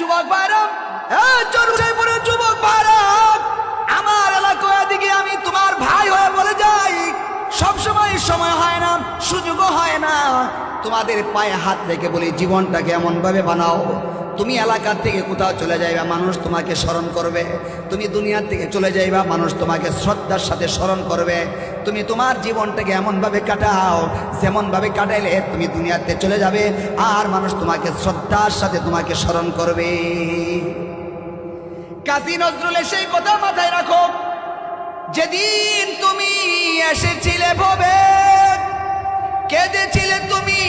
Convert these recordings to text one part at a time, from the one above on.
যুবক ভাইরা, চরুষাইপুরের যুবক ভাইরা, আমার এলাকায় দিকে আমি তোমার ভাই হয়ে বলে যাই, সবসময় সময় হয় না, সুযোগও হয় না। তোমাদের পায়ে হাত রেখে বলি, জীবনটাকে এমন ভাবে বানাও, তুমি এলাকার থেকে কোথাও চলে যাইবা, মানুষ তোমাকে স্মরণ করবে। তুমি দুনিয়ার থেকে চলে যাইবা, মানুষ তোমাকে শ্রদ্ধার সাথে স্মরণ করবে। তুমি তোমার জীবনটাকে এমনভাবে কাটাও, যেমনভাবে কাটাইলে তুমি দুনিয়াতে চলে যাবে আর মানুষ তোমাকে শ্রদ্ধার সাথে তোমাকে স্মরণ করবে। কাজী নজরুলের সেই কথা মাথায় রাখো, যেদিন তুমি এসেছিলে ভবে, কেঁদেছিলে তুমি,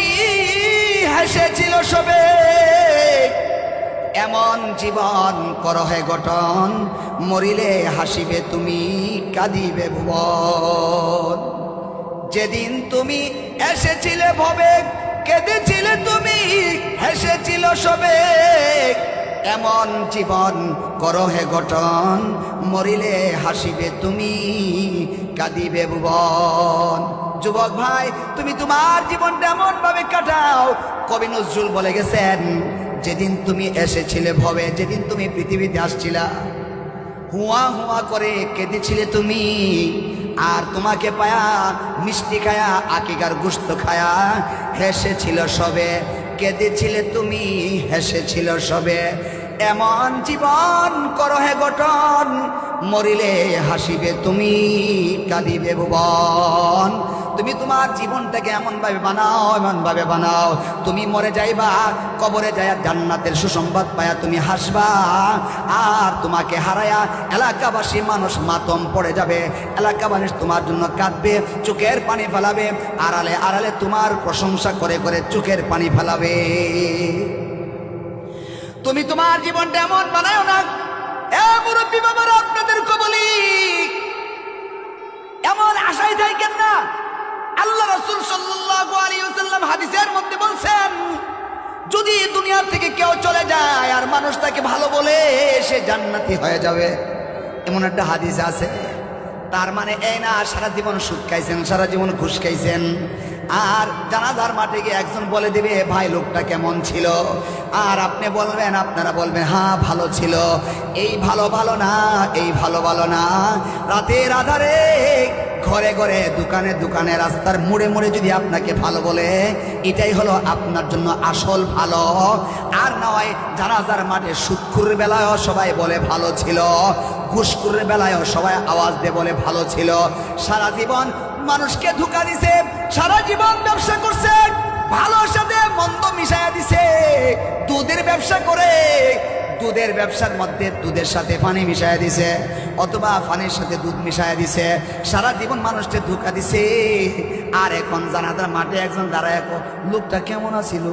হেসেছিল সবে, এমন জীবন করো হে গঠন, মরিলে হাসিবে তুমি, কাঁদিবে ভুবন। যেদিন তুমি এসেছিলে ভবে, কেঁদেছিলে তুমি, হেসেছিল সবে, এমন জীবন করো হে গঠন, মরিলে হাসিবে তুমি, কাঁদিবে ভুবন। যুবক ভাই, তুমি তোমার জীবনটা এমন ভাবে কাটাও। কবি নজরুল বলে গেছেন, যেদিন তুমি এসেছিলে ভবে, যেদিন তুমি পৃথিবীতে আসছিলা, হুয়া হুয়া করে কেঁদেছিলে তুমি, আর তোমাকে পায়া মিষ্টি খায়া, আকিকার গোশত খায়া, হেসেছিল সবে। কেঁদেছিলে তুমি, হেসেছিল সবে, এমন জীবন করো হে গঠন, মরিলে হাসিবে তুমি, কাঁদিবে ভুবন। তুমি তোমার জীবনটাকে এমনভাবে বানাও, এমনভাবে বানাও, তুমি মরে যাইবা, কবরে যাইয়া জান্নাতের সুসংবাদ পায়া তুমি হাসবা, আর তোমাকে হারায়া এলাকাবাসী মানুষ মাতম পড়ে যাবে, এলাকাবাসী তোমার জন্য কাঁদবে, চোখের পানি ফেলাবে, আড়ালে আড়ালে তোমার প্রশংসা করে করে চোখের পানি ফেলাবে। তুমি তোমার জীবনটা এমন বানাও না। এ মুরব্বী বাবারা, আপনাদেরকে বলি, এমন আশায় থাকেন না। আল্লাহ রাসূল সাল্লাল্লাহু আলাইহি ওয়াসাল্লাম হাদিসের মধ্যে বলছেন, যদি দুনিয়া থেকে কেউ চলে যায় আর মানুষ তাকে ভালো বলে, সে জান্নাতি হয়ে যাবে, এমন একটা হাদিস আছে। তার মানে এই না সারা জীবন সুদ খাইছেন, সারা জীবন ঘুষ খাইছেন, আর জানাজার মাঠে গিয়ে একজন বলে দিবে, ভাই লোকটা কেমন ছিল, আর আপনি বলবেন, আপনারা বলবেন, হ্যাঁ ভালো ছিল। এই ভালো ভালো না, এই ভালো ভালো না। রাতের আধারে, ঘরে ঘরে, দোকানে দোকানে, রাস্তার মোড়ে মোড়ে যদি আপনাকে ভালো বলে, এটাই হলো আপনার জন্য আসল ভালো। আর নয় জানাজার মাঠে সুদখোরের বেলায়ও সবাই বলে ভালো ছিল, ঘুষখোরের বেলায়ও সবাই আওয়াজ দিয়ে বলে ভালো ছিল। সারা জীবন মানুষকে ধোঁকা দিছে, সারা জীবন ব্যবসা করছে, ভালোর সাথে মন্দ মিশাইয়া দিছে। দুধের ব্যবসা করে, দুধের ব্যবসার মধ্যে দুধের সাথে পানি মিশাইয়া দিছে, অথবা পানির সাথে দুধ মিশাইয়া দিছে। সারা জীবন মানুষকে ধোঁকা দিছে। আর এখন জানাজার মাঠে একজন দাঁড়ায়, লোকটা কেমন আছিল,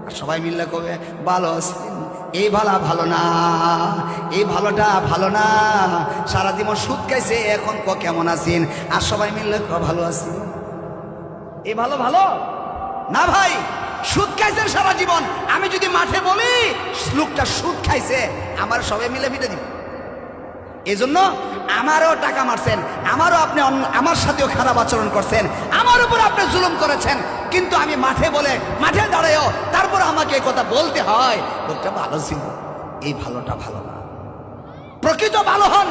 আর সবাই মিললে কবে ভালো আছে। এই ভালো ভালো না, এই ভালোটা ভালো না। সারা জীবন সুদ খাইছে, এখন কেমন আছেন, আর সবাই মিললে ভালো আছি। এই ভালো ভালো না ভাই, সুদ খাইছেন সারা জীবন। আমি যদি মাঠে বলি লোকটা সুদ খাইছে, আমার সবাই মিলে মিটে দিব। এই জন্য আমারও টাকা মারছেন, আমারও আপনি আমার সাথেও খারাপ আচরণ করছেন, আমার উপর আপনি জুলুম করেছেন, কিন্তু আমি মাঠে বলে, মাঠে দাঁড়ায়ও তারপর আমাকে এই কথা বলতে হয়, লোকটা ভালো ছিল। এই ভালোটা ভালো না। প্রকৃত ভালো হন,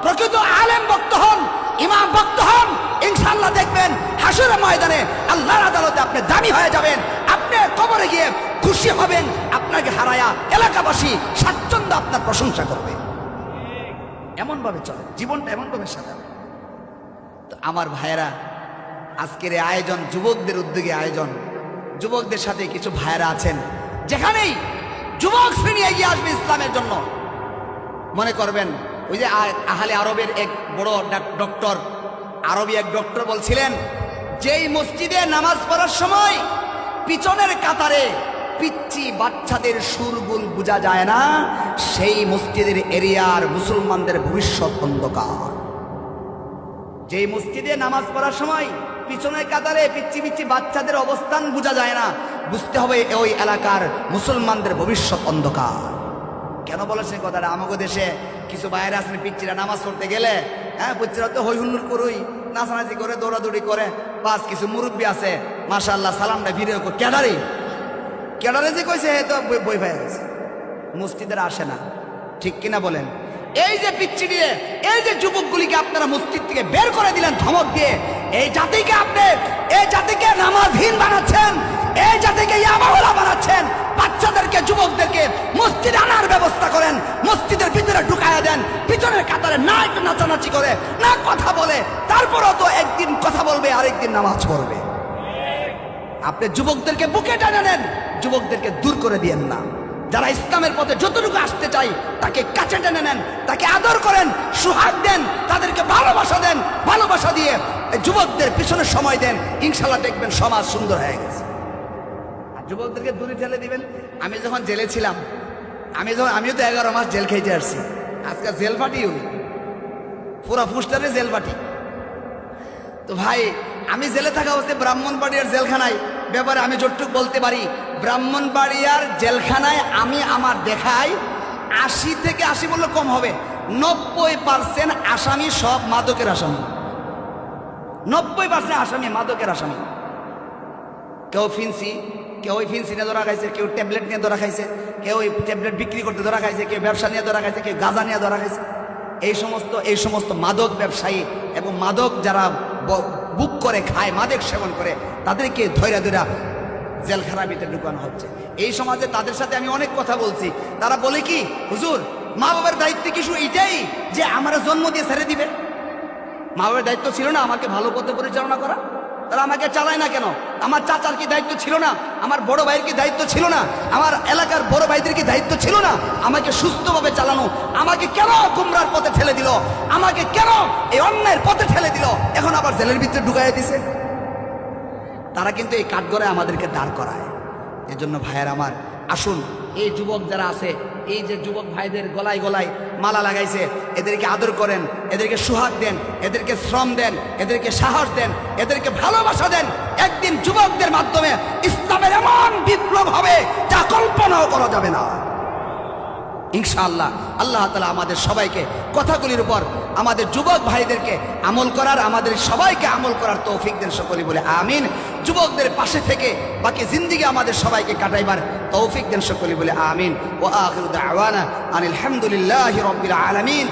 প্রকৃত আলেম ভক্ত হন, ইমাম ভক্ত হন, ইনশাআল্লাহ দেখবেন হাসরের ময়দানে আল্লাহর আদালতে আপনি দামি হয়ে যাবেন। আপনি কবরে গিয়ে খুশি হবেন, আপনাকে হারায়া এলাকাবাসী স্বাচ্ছন্দ্য আপনার প্রশংসা করবে। এমন ভাবে চলে জীবনটা, এমন ভাবে সাজাবে। তো আমার ভাইয়েরা, আজকের এই আয়োজন যুবকদের উদ্যোগে আয়োজন, যুবকদের সাথে কিছু ভাইয়েরা আছেন, যেখানেই যুবক শ্রেণী এগিয়ে আসবে ইসলামের জন্য, মনে করবেন ওই যে আহলে আরবের এক বড় ডক্টর, আরবি এক ডক্টর বলছিলেন, যেই মসজিদে নামাজ পড়ার সময় পিছনের কাতারে পিচ্চি বাচ্চাদের সুরগুল বোঝা যায় না, সেই মসজিদের এরিয়ার মুসলমানদের ভবিষ্যৎ অন্ধকার। যেই মসজিদে নামাজ পড়ার সময় পিছনের কাতারে পিচ্চি পিচ্চি বাচ্চাদের অবস্থান বোঝা যায় না, বুঝতে হবে ওই এলাকার মুসলমানদের ভবিষ্যৎ অন্ধকার। কেন বলেছেন কথাটা? আমাদের দেশে কিছু বাইরে আসেন, পিচ্চিরা নামাজ পড়তে গেলে, হ্যাঁ পিচ্চিরা তো হই হুল্লোড় করুই, নাচানাচি করে, দৌড়াদৌড়ি করে, বাস কিছু মুরব্বী আছে মাশাআল্লাহ সালামটা ভিডিও করে, ক্যাডারে যে কইছে তো বই পাই গেছে, মসজিদের আসে না, ঠিক কিনা বলেন? এই যে পিচ্ছি দিয়ে এই যে যুবকগুলিকে আপনারা মসজিদ থেকে বের করে দিলেন ধমক দিয়ে, এই জাতিকে নামাজহীন বানাচ্ছেন, এই জাতিকে ইয়াবাওয়ালা বানাচ্ছেন। বাচ্চাদেরকে যুবকদেরকে মসজিদে আনার ব্যবস্থা করেন, মসজিদের ভিতরে ঢুকায়া দেন, পিছনের কাতারে না একটু নাচানাচি করে না কথা বলে, তারপরও তো একদিন কথা বলবে আরেকদিন নামাজ পড়বে। আপনি যুবকদেরকে বুকে টানে নেন, যুবকদেরকে দূর করে দিয়েন না। যারা ইসলামের পথে যতটুকু আসতে চাই তাকে কাছে টেনে নেন, তাকে আদর করেন, সুহাগ দেন, তাদেরকে ভালোবাসা দেন, ভালোবাসা দিয়ে যুবকদের পিছনে সময় দেন, ইনশাল্লাহ দেখবেন সমাজ সুন্দর হয়ে গেছে। আর যুবকদেরকে দূরে ঠেলে দিবেন। আমি যখন জেলে ছিলাম, আমিও তো 11 মাস জেল খেতে আসছি, আজকে জেল পাটি হই, পুরা ফুস্টারে জেল পাটি। তো ভাই, আমি জেলে থাকা অবস্থায় ব্রাহ্মণবাড়িয়ার জেলখানায় ব্যাপারে আমি যতটুকু বলতে পারি, ব্রাহ্মণবাড়িয়ার জেলখানায় আমি আমার দেখাই 80 থেকে 80 বললে কম হবে, 90% আসামি সব মাদকের আসামি। 90% আসামি মাদকের আসামি। কেউ ফিন্সি, কেউ ওই ফিন্সি নিয়ে ধরা খাইছে, কেউ ট্যাবলেট নিয়ে ধরা খাইছে, কেউ ওই ট্যাবলেট বিক্রি করতে ধরা খাইছে, কেউ ব্যবসা নিয়ে ধরা খাইছে, কেউ গাঁজা নিয়ে ধরা খাইছে। এই সমস্ত মাদক ব্যবসায়ী এবং মাদক যারা বুক করে খায়, মাদক সেবন করে, তাদেরকে ধৈরা জেলখানার ভিতরে ঢুকানো হচ্ছে। এই সমাজে তাদের সাথে আমি অনেক কথা বলছি, তারা বলে কি, হুজুর মা বাবার দায়িত্ব কিছু এটাই যে আমার জন্ম দিয়ে ছেড়ে দিবে? মা বাবার দায়িত্ব ছিল না আমাকে ভালো পথে পরিচালনা করা? তারা আমাকে চালায় না কেন? আমার চাচার কি দায়িত্ব ছিল না? আমার বড় ভাইয়ের কি দায়িত্ব ছিল না? আমার এলাকার বড় ভাইদের কি দায়িত্ব ছিল না আমাকে সুস্থভাবে চালানো? আমাকে কেন গুমরার পথে ঠেলে দিল? আমাকে কেন এই অন্যায়ের পথে ঠেলে দিল? এখন আবার জেলের ভিতরে ঢুকাই দিছে। তারা কিন্তু এই কাঠগড়ায় আমাদেরকে দাঁড় করায়। এজন্য ভাইয়ের আমার, আসুন এই যুবক যারা আছে, এই যে যুবক ভাইদের গলায় গলায় মালা লাগাইছে, এদেরকে আদর করেন, এদেরকে সুহাগ দেন, এদেরকে শ্রম দেন, এদেরকে সাহস দেন, এদেরকে ভালোবাসা দেন। একদিন যুবকদের মাধ্যমে ইসলামের এমন বিপ্লব হবে যা কল্পনাও করা যাবে না ইনশাআল্লাহ। আল্লাহ তাআলা আমাদের সবাইকে কথাগুলির উপর, আমাদের যুবক ভাইদেরকে আমল করার, আমাদের সবাইকে আমল করার তৌফিক দেন সকলে বলে আমিন। যুবকদের পাশে থেকে বাকি জিন্দেগি আমাদের সবাইকে কাটাইবার তৌফিক দেন সকলে বলে আমিন। ওয়া আখিরু দাওয়ানা আনিল হামদুলিল্লাহি রাব্বিল আলামিন।